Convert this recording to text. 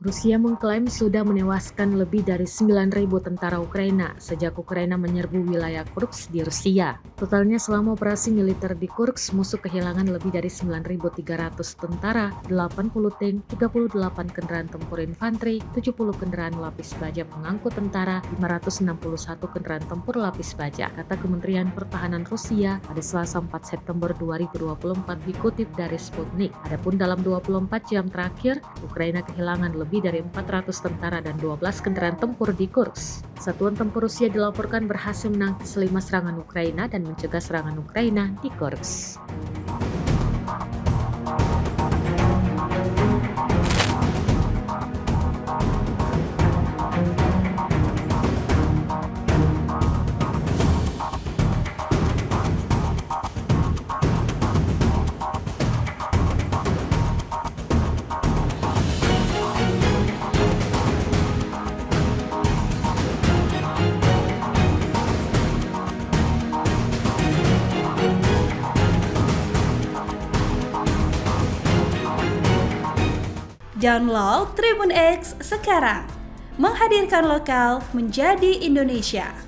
Rusia mengklaim sudah menewaskan lebih dari 9.000 tentara Ukraina sejak Ukraina menyerbu wilayah Kursk di Rusia. Totalnya selama operasi militer di Kursk, musuh kehilangan lebih dari 9.300 tentara, 80 tank, 38 kendaraan tempur infanteri, 70 kendaraan lapis baja pengangkut tentara, 561 kendaraan tempur lapis baja, kata Kementerian Pertahanan Rusia pada Selasa 4 September 2024 dikutip dari Sputnik. Adapun dalam 24 jam terakhir, Ukraina kehilangan lebih dari 400 tentara dan 12 kendaraan tempur di Kursk. Satuan tempur Rusia dilaporkan berhasil menangkis 5 serangan Ukraina dan mencegah serangan Ukraina di Kursk. Download Tribun X sekarang, menghadirkan lokal menjadi Indonesia.